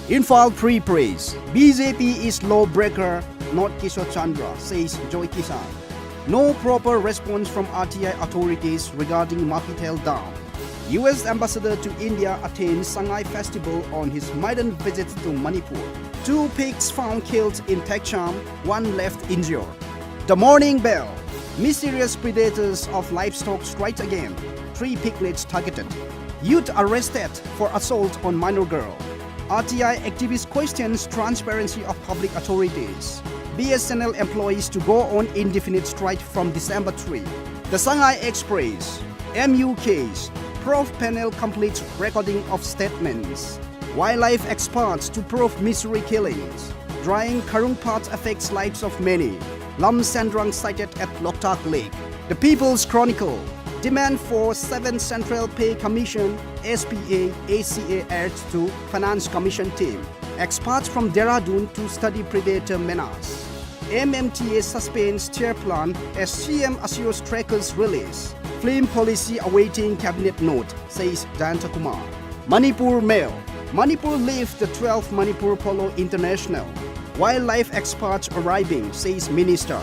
Infal 3 praise. BJP is lawbreaker, not Kishore Chandra, says Joy Kisan. No proper response from RTI authorities regarding Makitel Dam. US Ambassador to India attends Sangay Festival on his maiden visit to Manipur. 2 pigs found killed in Tekcham, 1 left injured. The Morning Bell. Mysterious predators of livestock strike again. 3 piglets targeted. Youth arrested for assault on minor girl. RTI activist questions transparency of public authorities. BSNL employees to go on indefinite strike from December 3. The Sangay Express. MU case. Prof panel completes recording of statements. Wildlife experts to prove mystery killings. Drying Karung Path affects lives of many. Lam Sandrang sighted at Loktak Lake. The People's Chronicle. Demand for 7 Central Pay Commission, SPA, ACA adds to Finance Commission team. Experts from Dehradun to study predator menace. MMTA suspends chair plan as CM assures trackers release. Film policy awaiting cabinet note, says Jayanta Kumar. Manipur Mail. Manipur leaves the 12th Manipur Polo International. Wildlife experts arriving, says Minister.